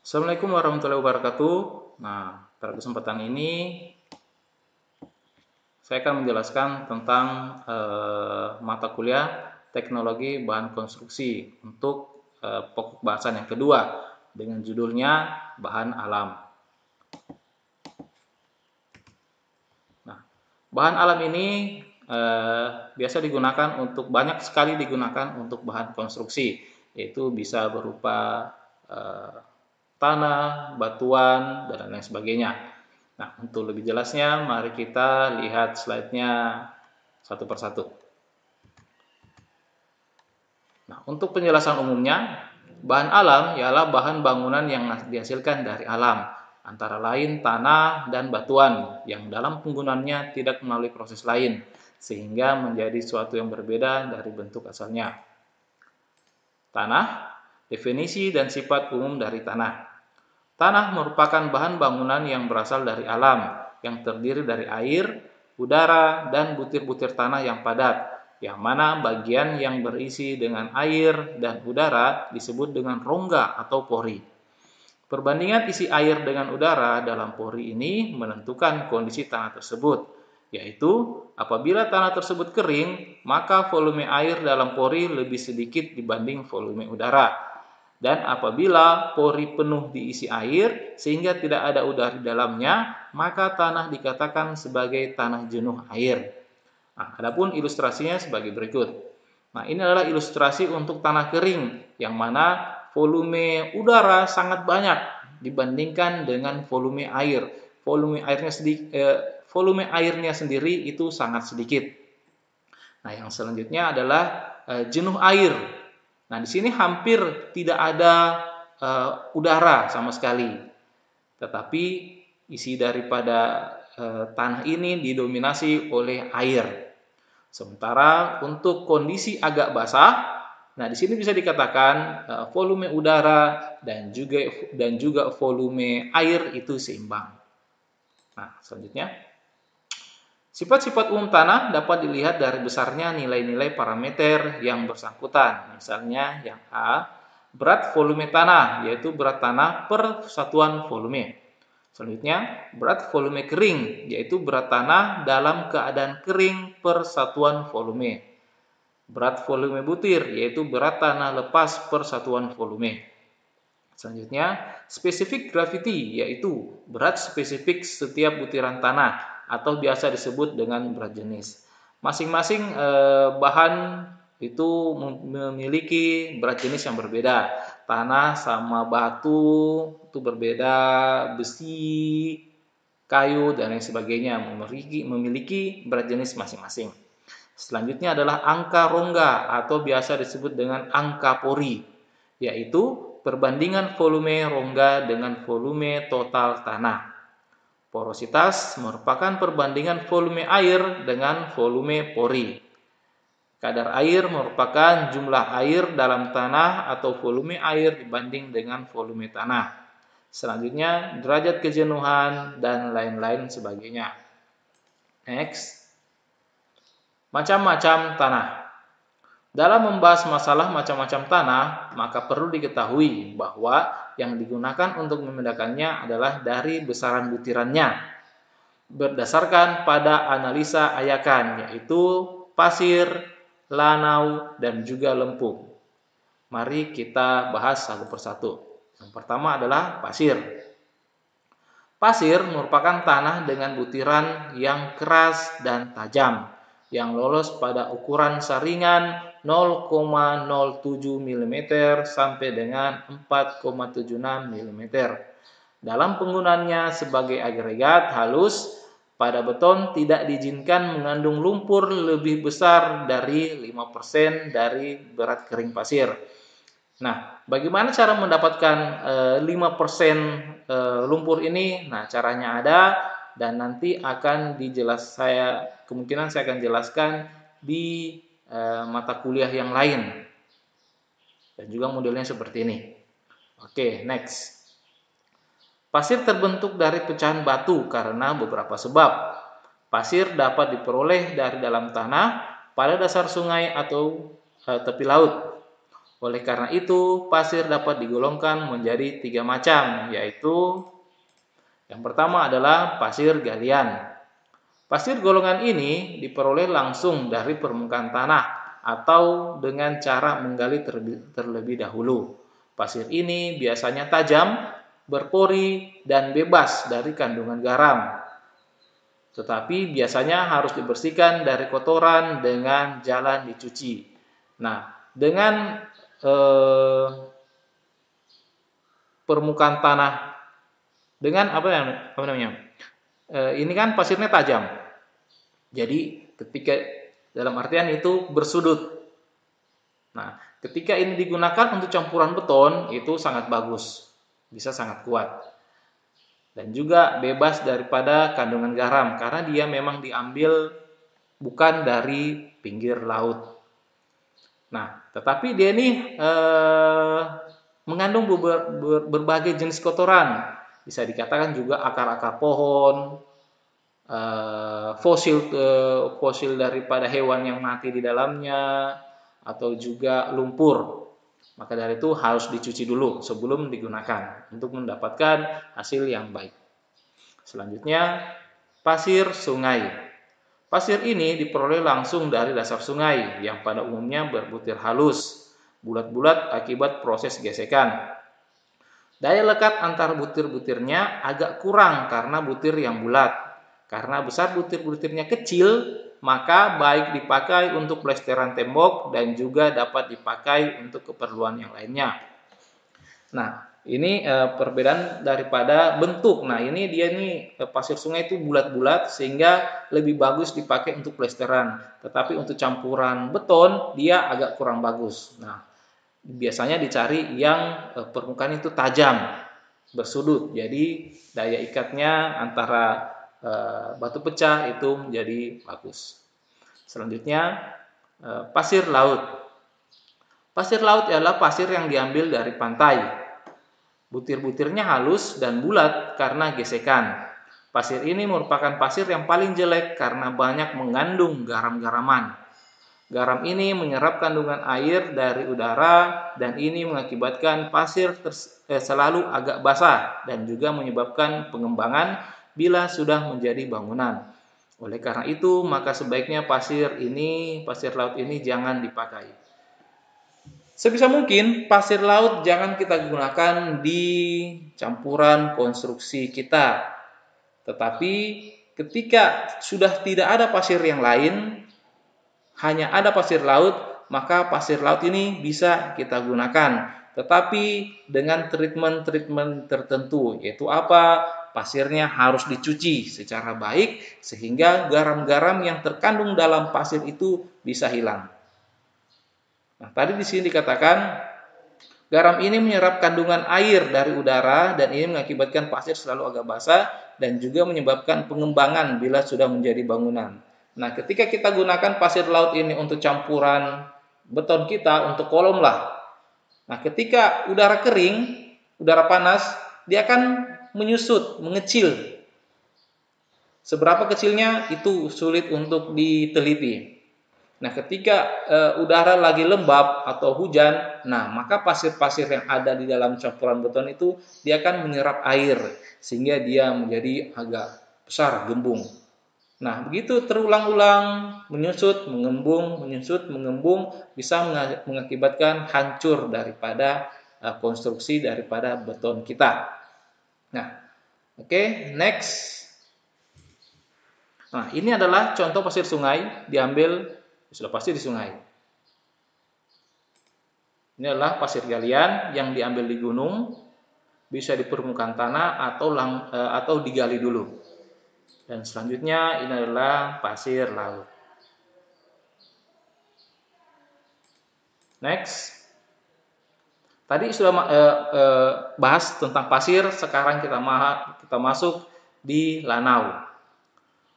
Assalamualaikum warahmatullahi wabarakatuh. Nah, pada kesempatan ini saya akan menjelaskan tentang mata kuliah teknologi bahan konstruksi untuk pokok bahasan yang kedua dengan judulnya bahan alam. Nah, bahan alam ini biasa digunakan untuk banyak sekali digunakan untuk bahan konstruksi, yaitu bisa berupa tanah, batuan, dan lain sebagainya. Nah, untuk lebih jelasnya, mari kita lihat slide-nya satu persatu. Nah, untuk penjelasan umumnya, bahan alam ialah bahan bangunan yang dihasilkan dari alam, antara lain tanah dan batuan, yang dalam penggunaannya tidak melalui proses lain, sehingga menjadi suatu yang berbeda dari bentuk asalnya. Tanah, definisi dan sifat umum dari tanah. Tanah merupakan bahan bangunan yang berasal dari alam, yang terdiri dari air, udara, dan butir-butir tanah yang padat, yang mana bagian yang berisi dengan air dan udara disebut dengan rongga atau pori. Perbandingan isi air dengan udara dalam pori ini menentukan kondisi tanah tersebut, yaitu apabila tanah tersebut kering, maka volume air dalam pori lebih sedikit dibanding volume udara. Dan apabila pori penuh diisi air sehingga tidak ada udara di dalamnya, maka tanah dikatakan sebagai tanah jenuh air. Nah, adapun ilustrasinya sebagai berikut. Nah, ini adalah ilustrasi untuk tanah kering, yang mana volume udara sangat banyak dibandingkan dengan volume air. Volume airnya sendiri itu sangat sedikit. Nah, yang selanjutnya adalah jenuh air. Nah, di sini hampir tidak ada udara sama sekali, tetapi isi daripada tanah ini didominasi oleh air. Sementara untuk kondisi agak basah, nah di sini bisa dikatakan volume udara dan juga volume air itu seimbang. Nah, selanjutnya. Sifat-sifat umum tanah dapat dilihat dari besarnya nilai-nilai parameter yang bersangkutan. Misalnya yang A, berat volume tanah, yaitu berat tanah per satuan volume. Selanjutnya, berat volume kering, yaitu berat tanah dalam keadaan kering per satuan volume. Berat volume butir, yaitu berat tanah lepas per satuan volume. Selanjutnya, spesifik gravity, yaitu berat spesifik setiap butiran tanah, atau biasa disebut dengan berat jenis. Masing-masing bahan itu memiliki berat jenis yang berbeda. Tanah sama batu itu berbeda, besi, kayu, dan lain sebagainya memiliki berat jenis masing-masing. Selanjutnya adalah angka rongga atau biasa disebut dengan angka pori, yaitu perbandingan volume rongga dengan volume total tanah. Porositas merupakan perbandingan volume air dengan volume pori. Kadar air merupakan jumlah air dalam tanah atau volume air dibanding dengan volume tanah. Selanjutnya, derajat kejenuhan dan lain-lain sebagainya. Next. Macam-macam tanah. Dalam membahas masalah macam-macam tanah, maka perlu diketahui bahwa yang digunakan untuk membedakannya adalah dari besaran butirannya, berdasarkan pada analisa Ayakan, yaitu pasir, lanau, dan juga lempung. Mari kita bahas satu persatu. Yang pertama adalah pasir. Pasir merupakan tanah dengan butiran yang keras dan tajam, yang lolos pada ukuran saringan 0,07 mm sampai dengan 4,76 mm. Dalam penggunaannya sebagai agregat halus, pada beton tidak diizinkan mengandung lumpur lebih besar dari 5% dari berat kering pasir. Nah, bagaimana cara mendapatkan 5% lumpur ini? Nah, caranya ada dan nanti akan kemungkinan saya akan jelaskan di mata kuliah yang lain. Dan juga modelnya seperti ini. Oke, next. Pasir terbentuk dari pecahan batu karena beberapa sebab. Pasir dapat diperoleh dari dalam tanah, pada dasar sungai atau tepi laut. Oleh karena itu, pasir dapat digolongkan menjadi 3 macam, yaitu yang pertama adalah pasir galian. Pasir golongan ini diperoleh langsung dari permukaan tanah atau dengan cara menggali terlebih dahulu. Pasir ini biasanya tajam, berpori, dan bebas dari kandungan garam. Tetapi biasanya harus dibersihkan dari kotoran dengan jalan dicuci. Nah, dengan permukaan tanah dengan apa namanya? Ini kan pasirnya tajam. Jadi ketika dalam artian itu bersudut. Nah, ketika ini digunakan untuk campuran beton itu sangat bagus, bisa sangat kuat. Dan juga bebas daripada kandungan garam karena dia memang diambil bukan dari pinggir laut. Nah, tetapi dia ini mengandung berbagai jenis kotoran. Bisa dikatakan juga akar-akar pohon, fosil daripada hewan yang mati di dalamnya, atau juga lumpur. Maka dari itu harus dicuci dulu sebelum digunakan untuk mendapatkan hasil yang baik. Selanjutnya, pasir sungai. Pasir ini diperoleh langsung dari dasar sungai yang pada umumnya berbutir halus, bulat-bulat akibat proses gesekan. Daya lekat antar butir-butirnya agak kurang karena butir yang bulat. Karena besar butir-butirnya kecil, maka baik dipakai untuk plesteran tembok dan juga dapat dipakai untuk keperluan yang lainnya. Nah, ini perbedaan daripada bentuk. Nah, ini dia pasir sungai itu bulat-bulat sehingga lebih bagus dipakai untuk plesteran. Tetapi untuk campuran beton dia agak kurang bagus. Nah, biasanya dicari yang permukaan itu tajam, bersudut. Jadi daya ikatnya antara batu pecah itu menjadi bagus. Selanjutnya, pasir laut. Pasir laut adalah pasir yang diambil dari pantai. Butir-butirnya halus dan bulat karena gesekan. Pasir ini merupakan pasir yang paling jelek karena banyak mengandung garam-garaman. Garam ini menyerap kandungan air dari udara dan ini mengakibatkan pasir selalu agak basah dan juga menyebabkan pengembangan bila sudah menjadi bangunan. Oleh karena itu, maka sebaiknya pasir laut ini jangan dipakai. Sebisa mungkin pasir laut jangan kita gunakan di campuran konstruksi kita. Tetapi ketika sudah tidak ada pasir yang lain, hanya ada pasir laut, maka pasir laut ini bisa kita gunakan. Tetapi dengan treatment tertentu, yaitu apa? Pasirnya harus dicuci secara baik sehingga garam-garam yang terkandung dalam pasir itu bisa hilang. Nah, tadi di sini dikatakan garam ini menyerap kandungan air dari udara dan ini mengakibatkan pasir selalu agak basah dan juga menyebabkan pengembangan bila sudah menjadi bangunan. Nah, ketika kita gunakan pasir laut ini untuk campuran beton kita untuk kolom lah. Nah, ketika udara kering, udara panas, dia akan menyusut, mengecil. Seberapa kecilnya itu sulit untuk diteliti. Nah, ketika udara lagi lembab atau hujan, nah maka pasir-pasir yang ada di dalam campuran beton itu dia akan menyerap air sehingga dia menjadi agak besar, gembung. Nah, begitu terulang-ulang, menyusut, mengembung, bisa mengakibatkan hancur daripada konstruksi daripada beton kita. Nah, oke, next. Nah, ini adalah contoh pasir sungai diambil sudah pasti di sungai. Ini adalah pasir galian yang diambil di gunung, bisa di permukaan tanah atau digali dulu. Dan selanjutnya ini adalah pasir laut. Next. Tadi sudah bahas tentang pasir, sekarang kita masuk di lanau.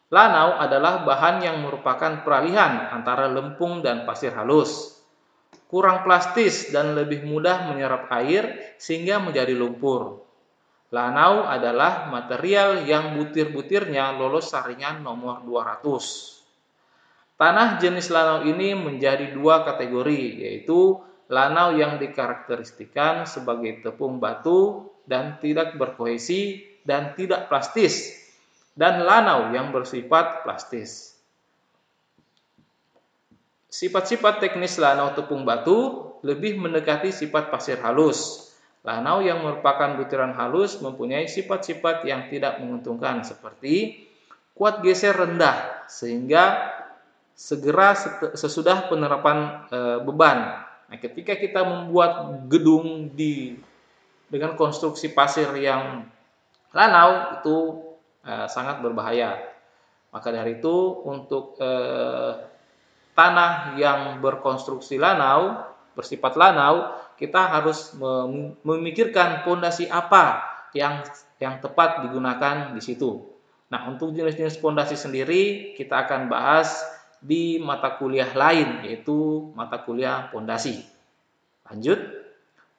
Lanau adalah bahan yang merupakan peralihan antara lempung dan pasir halus. Kurang plastis dan lebih mudah menyerap air sehingga menjadi lumpur. Lanau adalah material yang butir-butirnya lolos saringan nomor 200. Tanah jenis lanau ini menjadi dua kategori, yaitu lanau yang dikarakteristikkan sebagai tepung batu dan tidak berkohesi dan tidak plastis, dan lanau yang bersifat plastis. Sifat-sifat teknis lanau tepung batu lebih mendekati sifat pasir halus. Lanau yang merupakan butiran halus mempunyai sifat-sifat yang tidak menguntungkan seperti kuat geser rendah sehingga segera sesudah penerapan beban. Nah, ketika kita membuat gedung dengan konstruksi pasir yang lanau itu sangat berbahaya. Maka dari itu untuk tanah yang berkonstruksi lanau, bersifat lanau, kita harus memikirkan pondasi apa yang tepat digunakan di situ. Nah, untuk jenis-jenis pondasi sendiri kita akan bahas di mata kuliah lain, yaitu mata kuliah pondasi. Lanjut,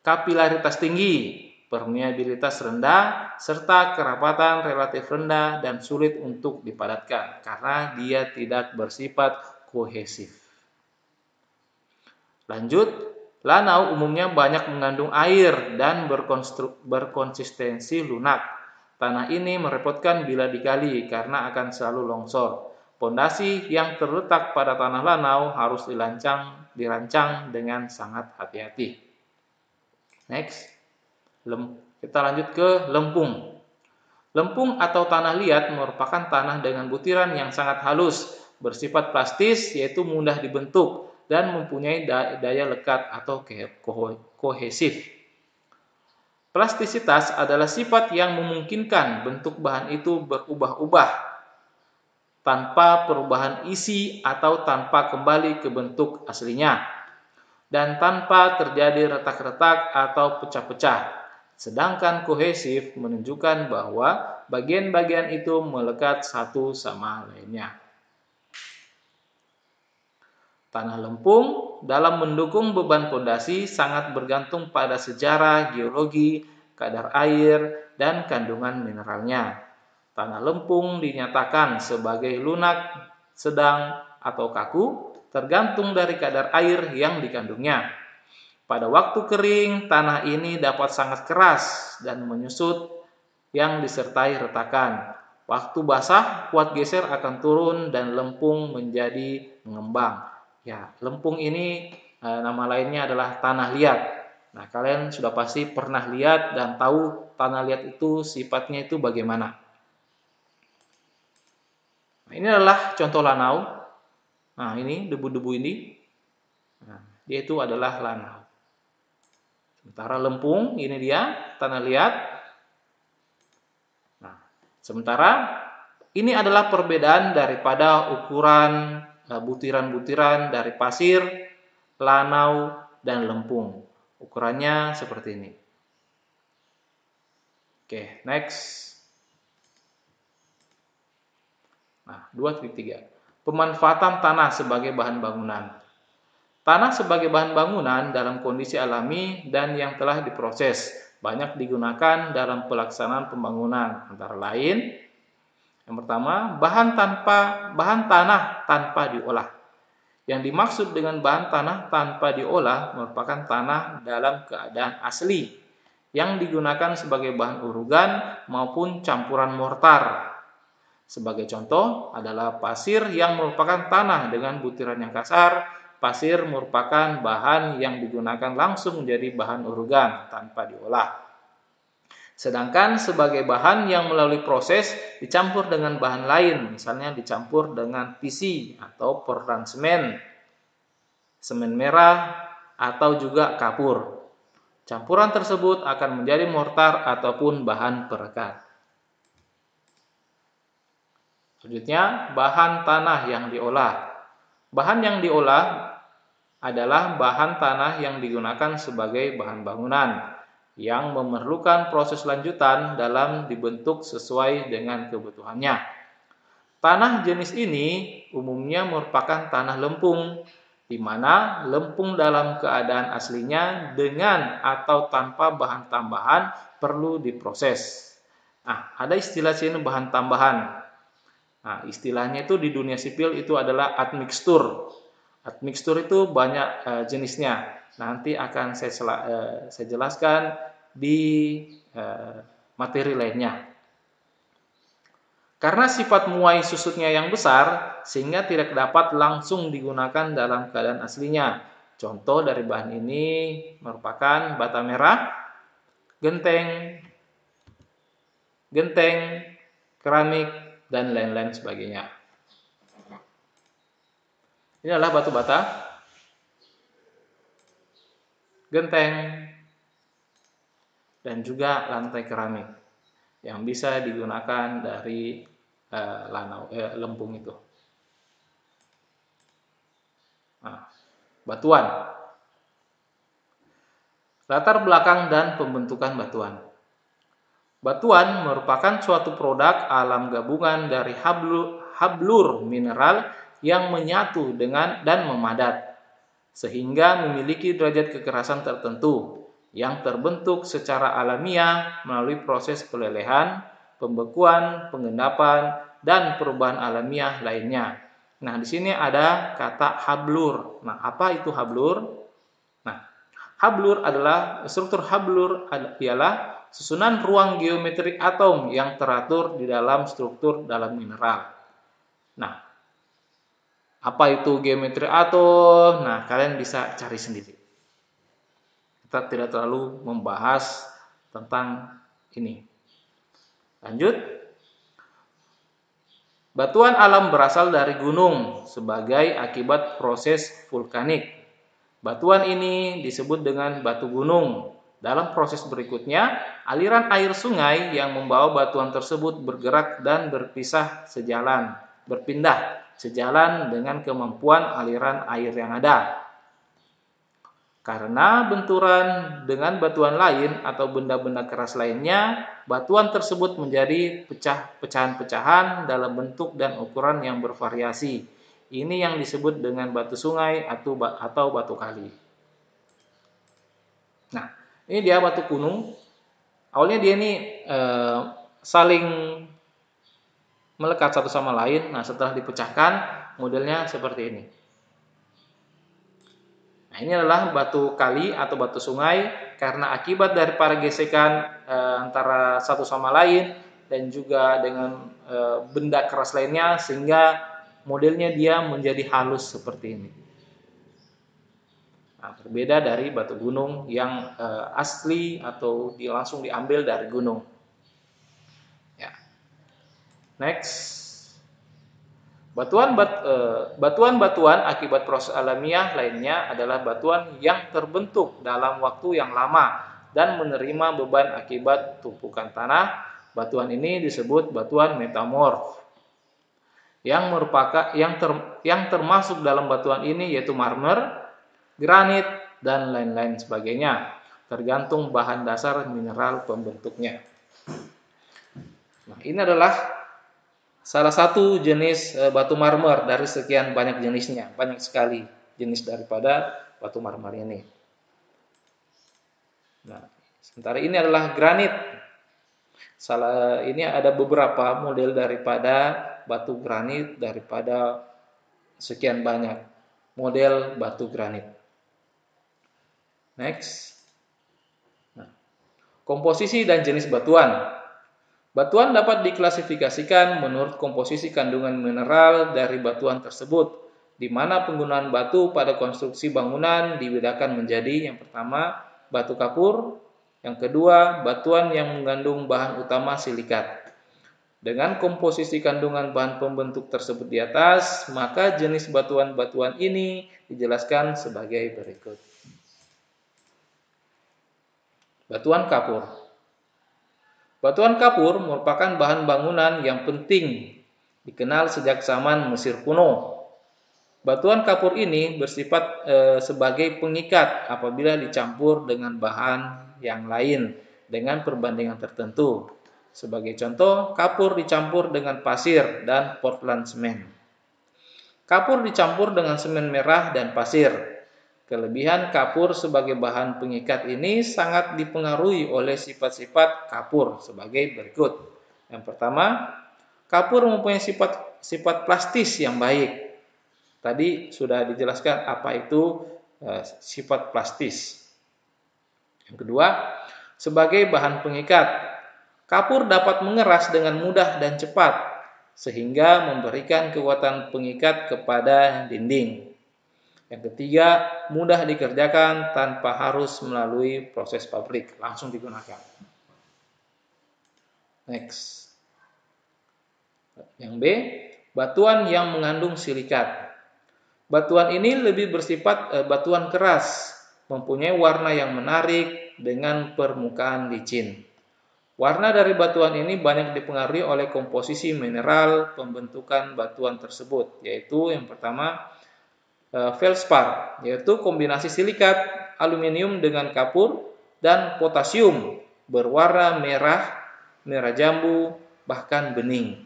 kapilaritas tinggi, permeabilitas rendah, serta kerapatan relatif rendah dan sulit untuk dipadatkan karena dia tidak bersifat kohesif. Lanjut, lanau umumnya banyak mengandung air dan berkonsistensi lunak. Tanah ini merepotkan bila digali karena akan selalu longsor. Pondasi yang terletak pada tanah lanau harus dirancang dengan sangat hati-hati. Next, kita lanjut ke lempung. Lempung atau tanah liat merupakan tanah dengan butiran yang sangat halus, bersifat plastis yaitu mudah dibentuk dan mempunyai daya lekat atau kohesif. Plastisitas adalah sifat yang memungkinkan bentuk bahan itu berubah-ubah tanpa perubahan isi atau tanpa kembali ke bentuk aslinya, dan tanpa terjadi retak-retak atau pecah-pecah. Sedangkan kohesif menunjukkan bahwa bagian-bagian itu melekat satu sama lainnya. Tanah lempung dalam mendukung beban pondasi sangat bergantung pada sejarah, geologi, kadar air, dan kandungan mineralnya. Tanah lempung dinyatakan sebagai lunak, sedang, atau kaku, tergantung dari kadar air yang dikandungnya. Pada waktu kering, tanah ini dapat sangat keras dan menyusut yang disertai retakan. Waktu basah, kuat geser akan turun dan lempung menjadi mengembang. Ya, lempung ini nama lainnya adalah tanah liat. Nah, kalian sudah pasti pernah lihat dan tahu tanah liat itu sifatnya itu bagaimana. Nah, ini adalah contoh lanau. Nah, ini debu-debu ini. Nah, dia itu adalah lanau. Sementara lempung, ini dia tanah liat. Nah, sementara ini adalah perbedaan daripada ukuran butiran-butiran dari pasir, lanau, dan lempung. Ukurannya seperti ini. Oke, next. Nah, 2.3. Pemanfaatan tanah sebagai bahan bangunan. Tanah sebagai bahan bangunan dalam kondisi alami dan yang telah diproses banyak digunakan dalam pelaksanaan pembangunan, antara lain yang pertama, bahan tanah tanpa diolah. Yang dimaksud dengan bahan tanah tanpa diolah merupakan tanah dalam keadaan asli yang digunakan sebagai bahan urugan maupun campuran mortar. Sebagai contoh adalah pasir yang merupakan tanah dengan butiran yang kasar. Pasir merupakan bahan yang digunakan langsung menjadi bahan urugan tanpa diolah. Sedangkan sebagai bahan yang melalui proses dicampur dengan bahan lain, misalnya dicampur dengan PC atau portland semen, semen merah, atau juga kapur. Campuran tersebut akan menjadi mortar ataupun bahan perekat. Selanjutnya, bahan tanah yang diolah. Bahan yang diolah adalah bahan tanah yang digunakan sebagai bahan bangunan yang memerlukan proses lanjutan dalam dibentuk sesuai dengan kebutuhannya. Tanah jenis ini umumnya merupakan tanah lempung, di mana lempung dalam keadaan aslinya dengan atau tanpa bahan tambahan perlu diproses. Nah, ada istilah sini bahan tambahan. Nah, istilahnya itu di dunia sipil itu adalah admixtur. Admixtur itu banyak jenisnya. nanti akan saya jelaskan di materi lainnya. Karena sifat muai susutnya yang besar, sehingga tidak dapat langsung digunakan dalam keadaan aslinya. Contoh dari bahan ini merupakan bata merah, genteng, keramik, dan lain-lain sebagainya. Ini adalah batu bata, genteng, dan juga lantai keramik yang bisa digunakan dari lempung itu. Nah, batuan. Latar belakang dan pembentukan batuan. Batuan merupakan suatu produk alam gabungan dari hablur mineral yang menyatu dengan dan memadat, sehingga memiliki derajat kekerasan tertentu yang terbentuk secara alamiah melalui proses pelelehan, pembekuan, pengendapan, dan perubahan alamiah lainnya. Nah, di sini ada kata hablur. Nah, apa itu hablur? Nah, struktur hablur ialah susunan ruang geometrik atom yang teratur di dalam struktur dalam mineral. Nah, apa itu geometri atom? Nah, kalian bisa cari sendiri. Kita tidak terlalu membahas tentang ini. Lanjut. Batuan alam berasal dari gunung sebagai akibat proses vulkanik. Batuan ini disebut dengan batu gunung. Dalam proses berikutnya, aliran air sungai yang membawa batuan tersebut bergerak dan berpindah sejalan dengan kemampuan aliran air yang ada. Karena benturan dengan batuan lain atau benda-benda keras lainnya, batuan tersebut menjadi pecahan-pecahan dalam bentuk dan ukuran yang bervariasi. Ini yang disebut dengan batu sungai atau batu kali. Nah, ini dia batu gunung. Awalnya dia ini saling melekat satu sama lain. Nah, setelah dipecahkan, modelnya seperti ini. Nah, ini adalah batu kali atau batu sungai karena akibat dari para gesekan antara satu sama lain dan juga dengan benda keras lainnya, sehingga modelnya dia menjadi halus seperti ini. Nah, berbeda dari batu gunung yang asli atau langsung diambil dari gunung. Ya. Next. Batuan-batuan akibat proses alamiah lainnya adalah batuan yang terbentuk dalam waktu yang lama dan menerima beban akibat tumpukan tanah. Batuan ini disebut batuan metamorf. Yang termasuk dalam batuan ini yaitu marmer, granit, dan lain-lain sebagainya, tergantung bahan dasar mineral pembentuknya. Nah, ini adalah salah satu jenis batu marmer dari sekian banyak jenisnya. Banyak sekali jenis daripada batu marmer ini. Nah, sementara ini adalah granit. Ini ada beberapa model daripada batu granit daripada sekian banyak model batu granit. Next. Nah, komposisi dan jenis batuan. Batuan dapat diklasifikasikan menurut komposisi kandungan mineral dari batuan tersebut, di mana penggunaan batu pada konstruksi bangunan dibedakan menjadi yang pertama, batu kapur, yang kedua, batuan yang mengandung bahan utama silikat. Dengan komposisi kandungan bahan pembentuk tersebut di atas, maka jenis batuan-batuan ini dijelaskan sebagai berikut. Batuan kapur. Batuan kapur merupakan bahan bangunan yang penting, dikenal sejak zaman Mesir kuno. Batuan kapur ini bersifat sebagai pengikat apabila dicampur dengan bahan yang lain dengan perbandingan tertentu. Sebagai contoh, kapur dicampur dengan pasir dan Portland semen. Kapur dicampur dengan semen merah dan pasir. Kelebihan kapur sebagai bahan pengikat ini sangat dipengaruhi oleh sifat-sifat kapur sebagai berikut. Yang pertama, kapur mempunyai sifat plastis yang baik. Tadi sudah dijelaskan apa itu sifat plastis. Yang kedua, sebagai bahan pengikat, kapur dapat mengeras dengan mudah dan cepat, sehingga memberikan kekuatan pengikat kepada dinding. Yang ketiga, mudah dikerjakan tanpa harus melalui proses pabrik, langsung digunakan. Next. Yang B, batuan yang mengandung silikat. Batuan ini lebih bersifat batuan keras, mempunyai warna yang menarik dengan permukaan licin. Warna dari batuan ini banyak dipengaruhi oleh komposisi mineral pembentukan batuan tersebut, yaitu yang pertama feldspar, yaitu kombinasi silikat, aluminium dengan kapur, dan potasium berwarna merah, merah jambu, bahkan bening.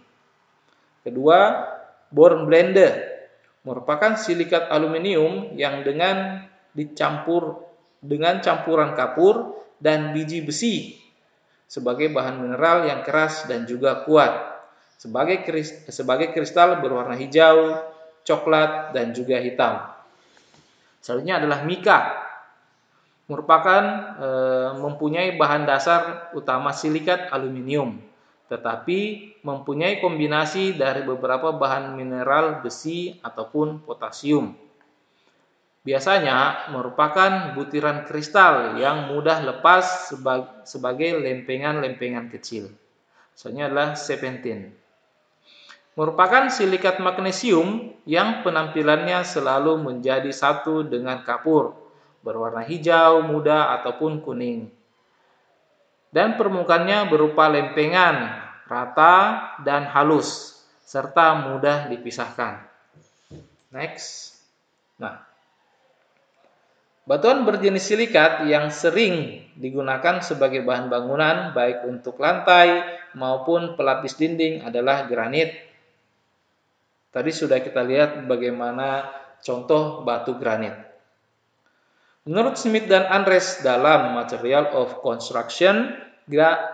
Kedua, hornblende merupakan silikat aluminium yang dengan campuran kapur dan biji besi sebagai bahan mineral yang keras dan juga kuat, sebagai kristal berwarna hijau, coklat, dan juga hitam. Selanjutnya adalah mika, merupakan mempunyai bahan dasar utama silikat aluminium, tetapi mempunyai kombinasi dari beberapa bahan mineral besi ataupun potasium. Biasanya merupakan butiran kristal yang mudah lepas sebagai lempengan-lempengan kecil. Selanjutnya adalah serpentin. Merupakan silikat magnesium yang penampilannya selalu menjadi satu dengan kapur, berwarna hijau, muda, ataupun kuning. Dan permukaannya berupa lempengan, rata, dan halus, serta mudah dipisahkan. Next. Batuan berjenis silikat yang sering digunakan sebagai bahan bangunan baik untuk lantai maupun pelapis dinding adalah granit. Tadi sudah kita lihat bagaimana contoh batu granit. Menurut Smith dan Andres dalam Material of Construction,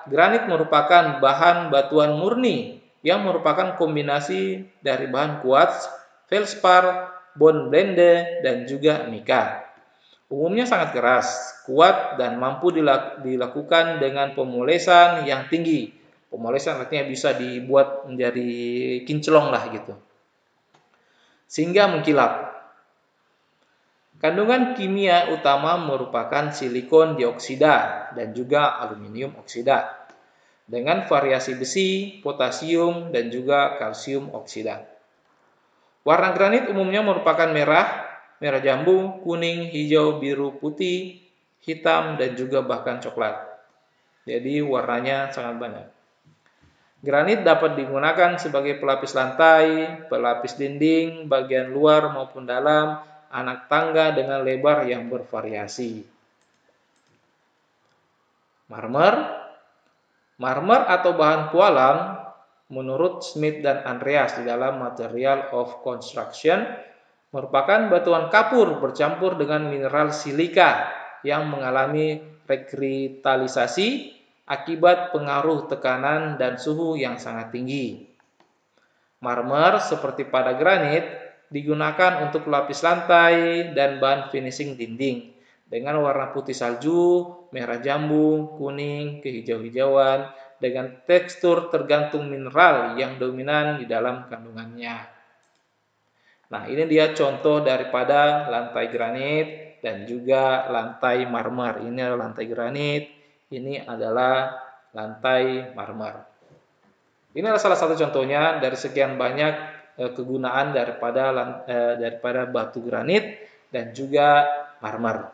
granit merupakan bahan batuan murni yang merupakan kombinasi dari bahan kuarts, feldspar, hornblende, dan juga mika. Umumnya sangat keras, kuat, dan mampu dilakukan dengan pemolesan yang tinggi. Pemolesan artinya bisa dibuat menjadi kinclong lah gitu, sehingga mengkilap. Kandungan kimia utama merupakan silikon dioksida dan juga aluminium oksida, dengan variasi besi, potasium, dan juga kalsium oksida. Warna granit umumnya merupakan merah jambu, kuning, hijau, biru, putih, hitam, dan juga bahkan coklat. Jadi warnanya sangat banyak. Granit dapat digunakan sebagai pelapis lantai, pelapis dinding, bagian luar maupun dalam, anak tangga dengan lebar yang bervariasi. Marmer atau bahan pualam, menurut Smith dan Andreas di dalam Material of Construction, merupakan batuan kapur bercampur dengan mineral silika yang mengalami rekristalisasi akibat pengaruh tekanan dan suhu yang sangat tinggi. Marmer seperti pada granit digunakan untuk pelapis lantai dan bahan finishing dinding dengan warna putih salju, merah jambu, kuning, kehijau-hijauan dengan tekstur tergantung mineral yang dominan di dalam kandungannya. Nah, ini dia contoh daripada lantai granit dan juga lantai marmer. Ini adalah lantai granit, ini adalah lantai marmer. Ini adalah salah satu contohnya dari sekian banyak kegunaan daripada batu granit dan juga marmer.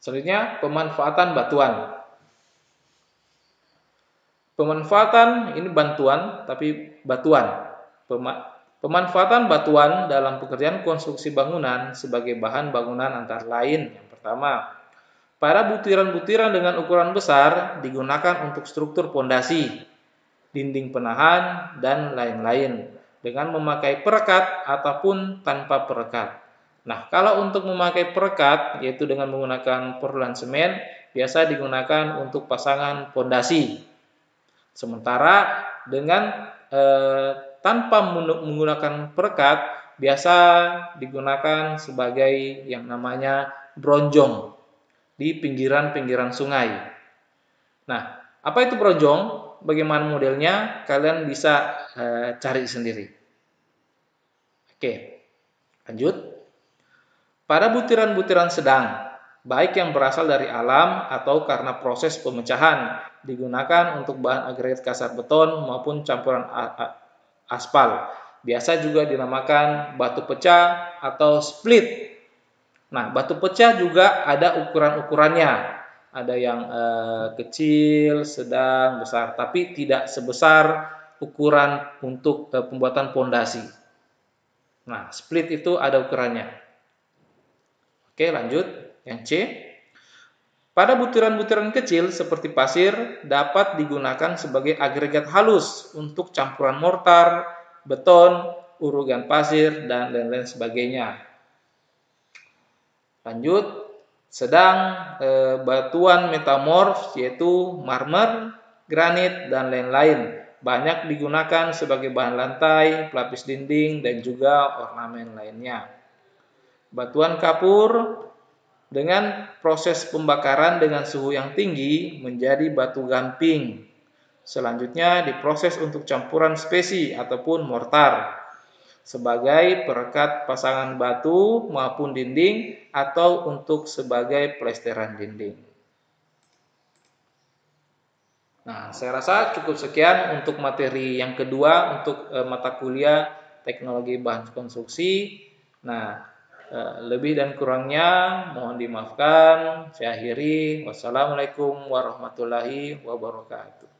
Selanjutnya, pemanfaatan batuan. Pemanfaatan ini bantuan, tapi batuan. Pemanfaatan batuan dalam pekerjaan konstruksi bangunan sebagai bahan bangunan antara lain. Yang pertama, para butiran-butiran dengan ukuran besar digunakan untuk struktur pondasi, dinding penahan, dan lain-lain dengan memakai perekat ataupun tanpa perekat. Nah, kalau untuk memakai perekat, yaitu dengan menggunakan portland semen, biasa digunakan untuk pasangan pondasi. Sementara dengan tanpa menggunakan perekat, biasa digunakan sebagai yang namanya bronjong di pinggiran-pinggiran sungai. Nah, apa itu bronjong? Bagaimana modelnya? Kalian bisa cari sendiri. Oke, lanjut. Pada butiran-butiran sedang, baik yang berasal dari alam atau karena proses pemecahan, digunakan untuk bahan agregat kasar beton maupun campuran aspal. Biasa juga dinamakan batu pecah atau split. Nah, batu pecah juga ada ukuran-ukurannya. Ada yang kecil, sedang, besar, tapi tidak sebesar ukuran untuk pembuatan pondasi. Nah, split itu ada ukurannya. Oke, lanjut. Yang C. Pada butiran-butiran kecil seperti pasir dapat digunakan sebagai agregat halus untuk campuran mortar, beton, urugan pasir, dan lain-lain sebagainya. Lanjut, sedang batuan metamorf yaitu marmer, granit, dan lain-lain banyak digunakan sebagai bahan lantai, pelapis dinding, dan juga ornamen lainnya. Batuan kapur dengan proses pembakaran dengan suhu yang tinggi menjadi batu gamping. Selanjutnya diproses untuk campuran spesi ataupun mortar sebagai perekat pasangan batu maupun dinding atau untuk sebagai plesteran dinding. Nah, saya rasa cukup sekian untuk materi yang kedua untuk mata kuliah teknologi bahan konstruksi. Nah, lebih dan kurangnya mohon dimaafkan. Saya akhiri. Wassalamualaikum warahmatullahi wabarakatuh.